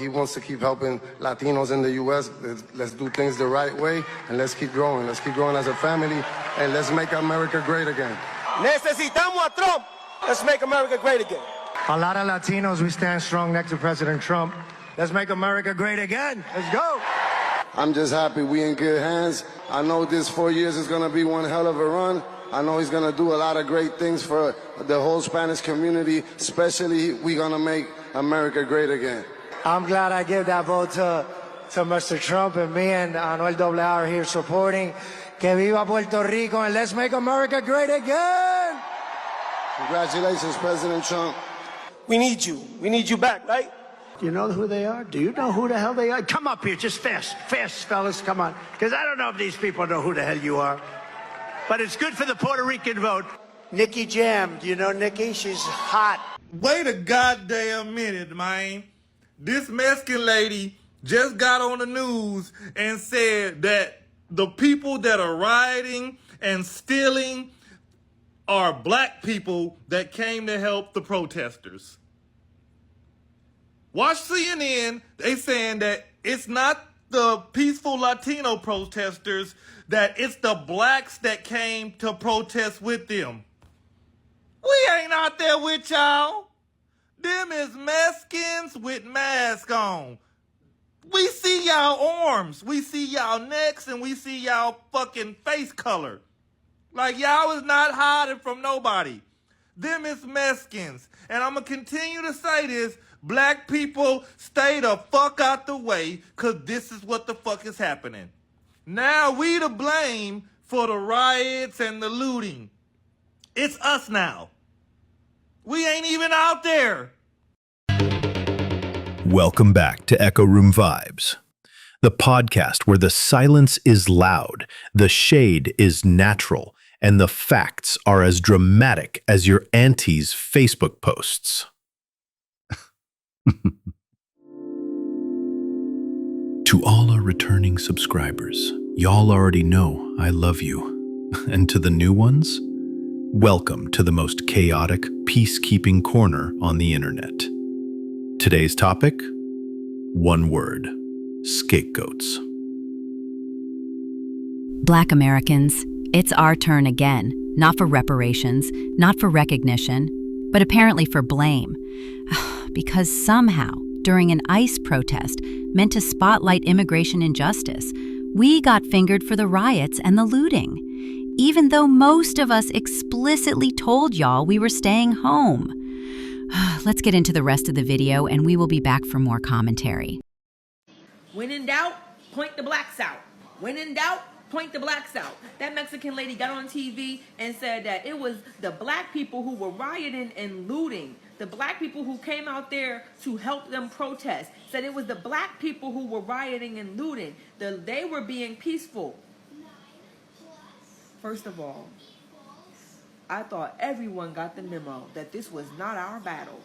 He wants to keep helping Latinos in the U.S. Let's do things the right way, and let's keep growing. Let's keep growing as a family, and let's make America great again. Necesitamos a Trump. Let's make America great again. A lot of Latinos, we stand strong next to President Trump. Let's make America great again. Let's go. I'm just happy we in good hands. I know this 4 years is going to be one hell of a run. I know he's going to do a lot of great things for the whole Spanish community. Especially, we're going to make America great again. I'm glad I gave that vote to Mr. Trump, and me and Anuel AA are here supporting. Que viva Puerto Rico, and let's make America great again. Congratulations, President Trump. We need you. We need you back, right? Do you know who they are? Do you know who the hell they are? Come up here, just fast, fellas, come on. Because I don't know if these people know who the hell you are. But it's good for the Puerto Rican vote. Nikki Jam, do you know Nikki? She's hot. Wait a goddamn minute, man. This Mexican lady just got on the news and said that the people that are rioting and stealing are black people that came to help the protesters. Watch CNN, they saying that it's not the peaceful Latino protesters, that it's the blacks that came to protest with them. We ain't out there with y'all. Them is Mexicans with masks on. We see y'all arms, we see y'all necks, and we see y'all fucking face color. Like y'all is not hiding from nobody. Them is Mexicans. And I'm going to continue to say this. Black people, stay the fuck out the way, because this is what the fuck is happening. Now we to blame for the riots and the looting. It's us now. We ain't even out there. Welcome back to Echo Room Vibes, the podcast where the silence is loud, the shade is natural, and the facts are as dramatic as your auntie's Facebook posts. To all our returning subscribers, y'all already know I love you. And to the new ones, welcome to the most chaotic peacekeeping corner on the internet. Today's topic, one word, scapegoats. Black Americans, it's our turn again, not for reparations, not for recognition, but apparently for blame. Because somehow, during an ICE protest meant to spotlight immigration injustice, we got fingered for the riots and the looting, even though most of us explicitly told y'all we were staying home. Let's get into the rest of the video and we will be back for more commentary. When in doubt, point the blacks out. When in doubt, point the blacks out. That Mexican lady got on TV and said that it was the black people who were rioting and looting. The black people who came out there to help them protest. Said it was the black people who were rioting and looting. They were being peaceful. First of all, I thought everyone got the memo that this was not our battle.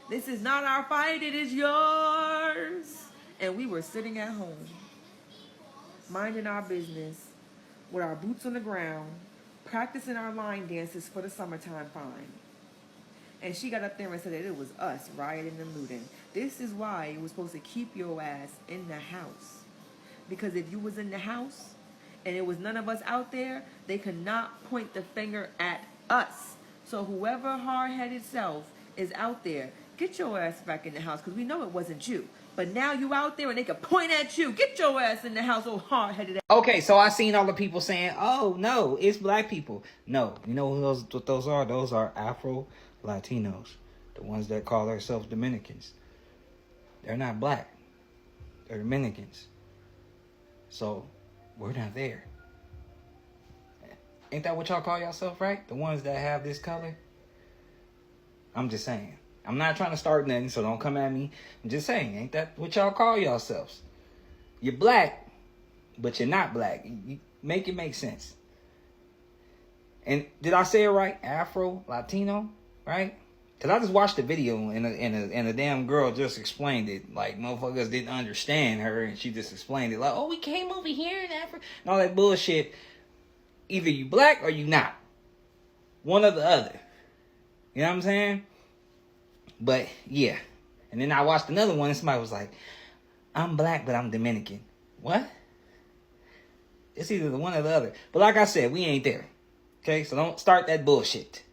This is not our fight, it is yours. And we were sitting at home, minding our business, with our boots on the ground, practicing our line dances for the summertime fine. And she got up there and said that it was us rioting and looting. This is why you were supposed to keep your ass in the house. Because if you was in the house and it was none of us out there, they could not point the finger at us. So whoever hard-headed self is out there, get your ass back in the house, because we know it wasn't you. But now you out there and they can point at you. Get your ass in the house, oh hard-headed ass. Okay, so I seen all the people saying, oh, no, it's black people. No, you know what those are? Those are Afro-Latinos, the ones that call themselves Dominicans. They're not black. They're Dominicans. So, we're not there. Ain't that what y'all call yourself, right? The ones that have this color? I'm just saying. I'm not trying to start nothing, so don't come at me. I'm just saying, ain't that what y'all call yourselves? You're black, but you're not black. You make it make sense. And did I say it right? Afro, Latino, right? Because I just watched the video and a damn girl just explained it. Like, motherfuckers didn't understand her, and she just explained it. Like, oh, we came over here in Africa. And all that bullshit. Either you black or you not. One or the other. You know what I'm saying? But, yeah. And then I watched another one and somebody was like, I'm black, but I'm Dominican. What? It's either the one or the other. But like I said, we ain't there. Okay, so don't start that bullshit.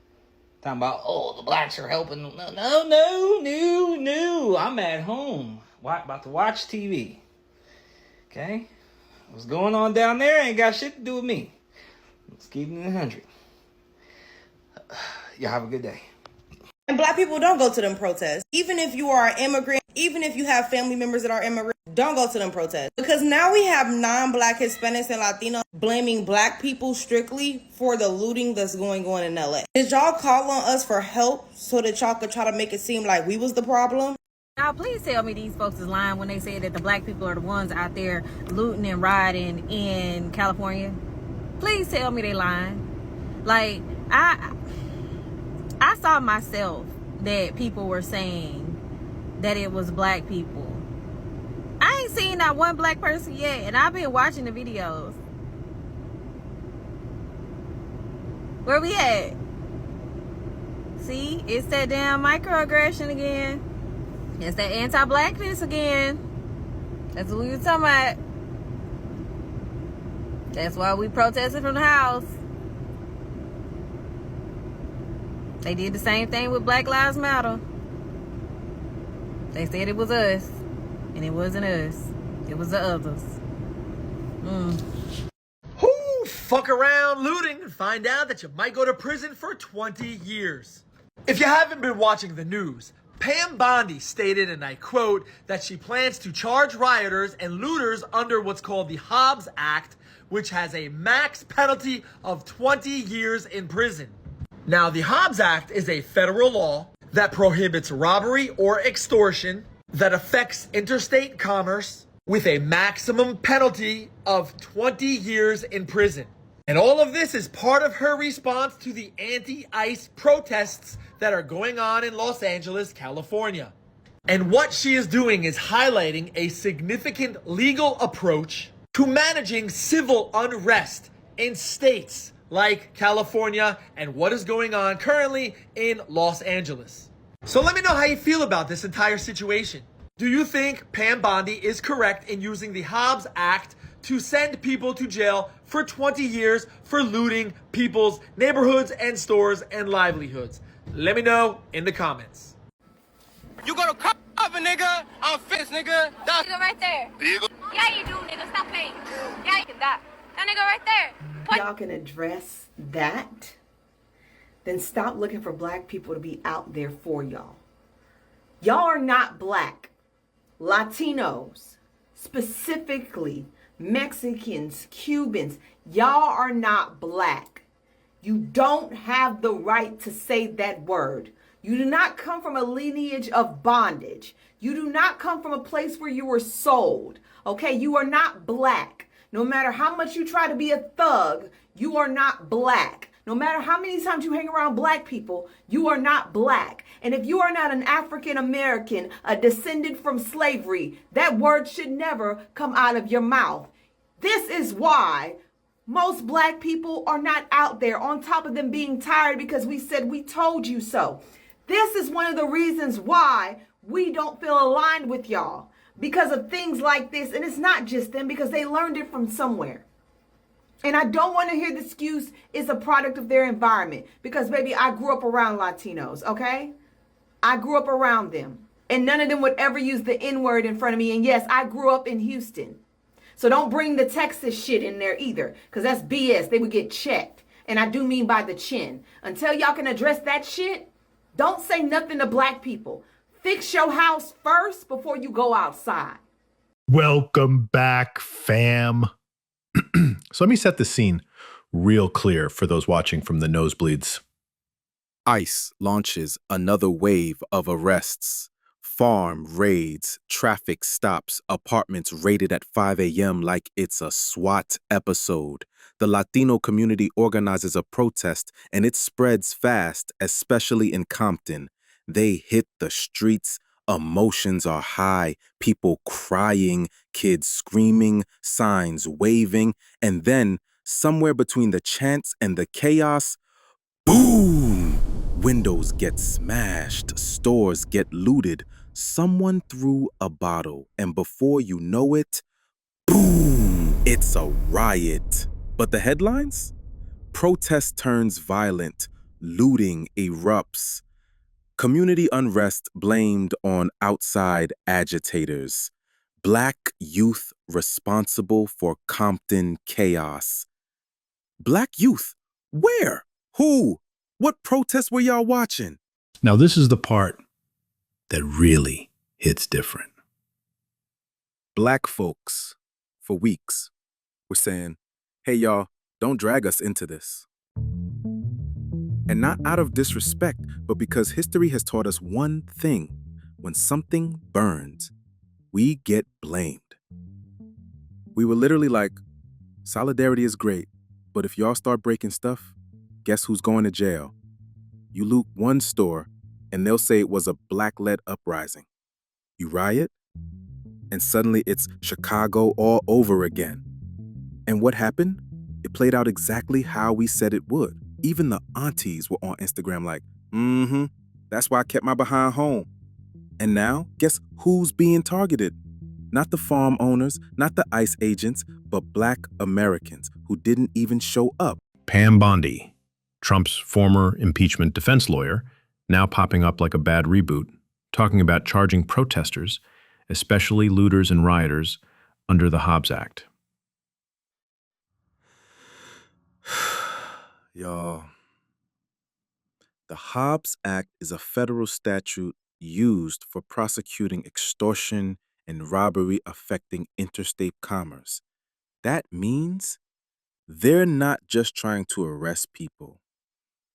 Talking about, oh, the blacks are helping. No. I'm at home. About to watch TV. Okay? What's going on down there ain't got shit to do with me. Let's keep it 100. Y'all have a good day. And black people don't go to them protests. Even if you are an immigrant, even if you have family members that are immigrants, don't go to them protests. Because now we have non-black Hispanics and Latinos blaming black people strictly for the looting that's going on in LA. Did y'all call on us for help so that y'all could try to make it seem like we was the problem? Now, please tell me these folks is lying when they say that the black people are the ones out there looting and rioting in California. Please tell me they lying. Like, I saw myself that people were saying that it was black people. I ain't seen not one black person yet, and I've been watching the videos. Where we at? See, it's that damn microaggression again. It's that anti-blackness again. That's what we were talking about. That's why we protested from the house. They did the same thing with Black Lives Matter. They said it was us, and it wasn't us. It was the others. Who fuck around looting and find out that you might go to prison for 20 years. If you haven't been watching the news, Pam Bondi stated, and I quote, that she plans to charge rioters and looters under what's called the Hobbs Act, which has a max penalty of 20 years in prison. Now, the Hobbs Act is a federal law that prohibits robbery or extortion that affects interstate commerce with a maximum penalty of 20 years in prison. And all of this is part of her response to the anti-ICE protests that are going on in Los Angeles, California. And what she is doing is highlighting a significant legal approach to managing civil unrest in states like California and what is going on currently in Los Angeles. So let me know how you feel about this entire situation. Do you think Pam Bondi is correct in using the Hobbs Act to send people to jail for 20 years for looting people's neighborhoods and stores and livelihoods? Let me know in the comments. You gonna cover, nigga? I'm fist, nigga. That's Nigga right there. Yeah, you do, nigga. Stop playing. Yeah, you can die. That nigga right there. Y'all can address that, then stop looking for black people to be out there for y'all. Y'all are not black. Latinos, specifically Mexicans, Cubans, y'all are not black. You don't have the right to say that word. You do not come from a lineage of bondage. You do not come from a place where you were sold. Okay, you are not black. No matter how much you try to be a thug, you are not black. No matter how many times you hang around black people, you are not black. And if you are not an African American, a descendant from slavery, that word should never come out of your mouth. This is why most black people are not out there, on top of them being tired because we said we told you so. This is one of the reasons why we don't feel aligned with y'all, because of things like this. And it's not just them, because they learned it from somewhere. And I don't want to hear the excuse is a product of their environment, because baby, I grew up around Latinos, okay? I grew up around them, and none of them would ever use the N-word in front of me. And yes, I grew up in Houston. So don't bring the Texas shit in there either, because that's BS. They would get checked. And I do mean by the chin. Until y'all can address that shit, don't say nothing to black people. Fix your house first before you go outside. Welcome back, fam. So let me set the scene real clear for those watching from the nosebleeds. ICE launches another wave of arrests. Farm raids, traffic stops, apartments raided at 5 a.m. like it's a SWAT episode. The Latino community organizes a protest, and it spreads fast, especially in Compton. They hit the streets. Emotions are high, people crying, kids screaming, signs waving, and then, somewhere between the chants and the chaos, boom! Windows get smashed, stores get looted, Someone threw a bottle, and before you know it, boom, it's a riot. But the headlines? Protest turns violent, looting erupts, community unrest blamed on outside agitators, Black youth responsible for Compton chaos. Black youth? Where? Who? What protests were y'all watching? Now, this is the part that really hits different. Black folks, for weeks, were saying, hey, y'all, don't drag us into this. And not out of disrespect, but because history has taught us one thing. When something burns, we get blamed. We were literally like, solidarity is great, but if y'all start breaking stuff, guess who's going to jail? You loot one store, and they'll say it was a Black-led uprising. You riot, and suddenly it's Chicago all over again. And what happened? It played out exactly how we said it would. Even the aunties were on Instagram like, that's why I kept my behind home. And now, guess who's being targeted? Not the farm owners, not the ICE agents, but Black Americans who didn't even show up. Pam Bondi, Trump's former impeachment defense lawyer, now popping up like a bad reboot, talking about charging protesters, especially looters and rioters, under the Hobbs Act. Y'all, the Hobbs Act is a federal statute used for prosecuting extortion and robbery affecting interstate commerce. That means they're not just trying to arrest people.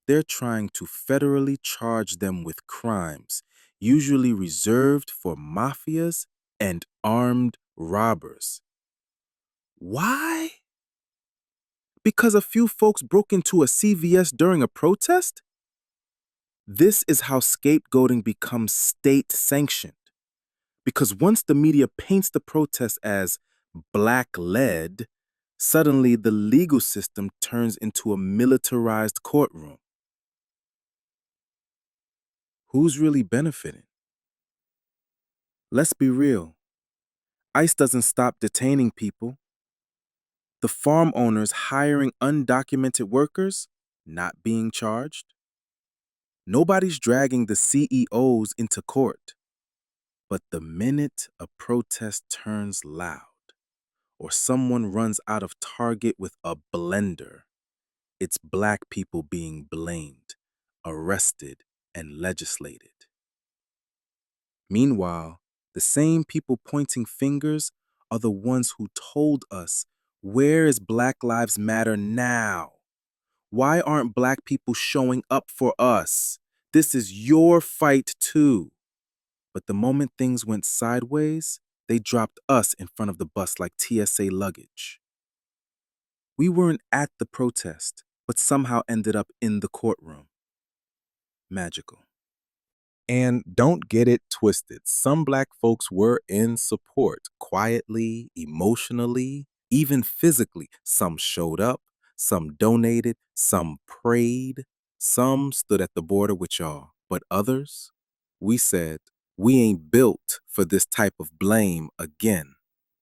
They're trying to federally charge them with crimes, usually reserved for mafias and armed robbers. Why? Because a few folks broke into a CVS during a protest? This is how scapegoating becomes state-sanctioned. Because once the media paints the protest as Black-led, suddenly the legal system turns into a militarized courtroom. Who's really benefiting? Let's be real. ICE doesn't stop detaining people. The farm owners hiring undocumented workers, not being charged. Nobody's dragging the CEOs into court. But the minute a protest turns loud, or someone runs out of Target with a blender, it's Black people being blamed, arrested, and legislated. Meanwhile, the same people pointing fingers are the ones who told us, where is Black Lives Matter now? Why aren't Black people showing up for us? This is your fight too. But the moment things went sideways, they dropped us in front of the bus like TSA luggage. We weren't at the protest, but somehow ended up in the courtroom. Magical. And don't get it twisted. Some Black folks were in support, quietly, emotionally, even physically. Some showed up, some donated, some prayed, some stood at the border with y'all. But others, we said, we ain't built for this type of blame again.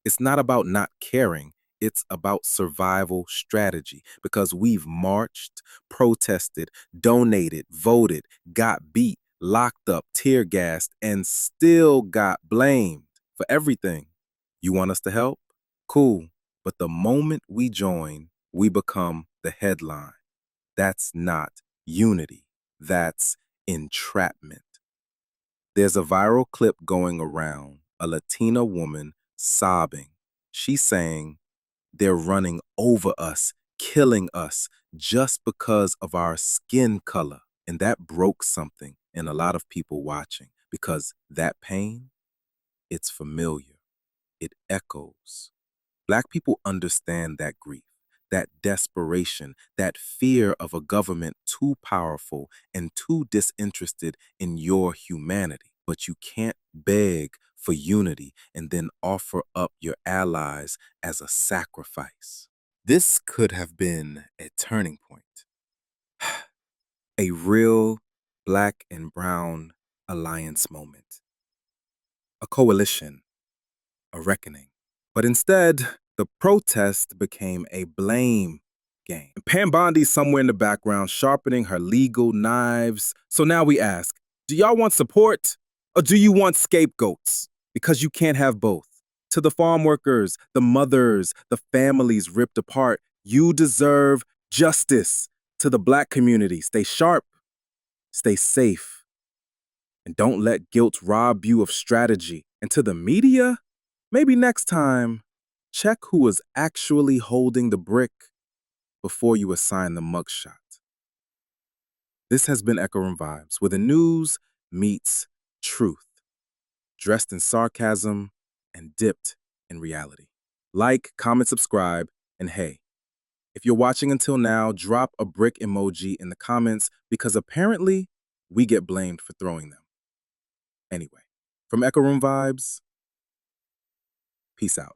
It's not about not caring. It's about survival strategy, because we've marched, protested, donated, voted, got beat, locked up, tear gassed, and still got blamed for everything. You want us to help? Cool. But the moment we join, we become the headline. That's not unity. That's entrapment. There's a viral clip going around, a Latina woman sobbing. She's saying, they're running over us, killing us, just because of our skin color. And that broke something in a lot of people watching, because that pain, it's familiar. It echoes. Black people understand that grief, that desperation, that fear of a government too powerful and too disinterested in your humanity. But you can't beg for unity and then offer up your allies as a sacrifice. This could have been a turning point. A real Black and brown alliance moment. a coalition, a reckoning. But instead, the protest became a blame game. Pam Bondi's somewhere in the background sharpening her legal knives. So now we ask, do y'all want support or do you want scapegoats? Because you can't have both. To the farm workers, the mothers, the families ripped apart, you deserve justice. To the Black community, stay sharp, stay safe, and don't let guilt rob you of strategy. And to the media, maybe next time, check who is actually holding the brick before you assign the mugshot. This has been Echo Room Vibes, where the news meets truth, dressed in sarcasm and dipped in reality. Like, comment, subscribe, and hey, if you're watching until now, drop a brick emoji in the comments because apparently we get blamed for throwing them. Anyway, from Echo Room Vibes, peace out.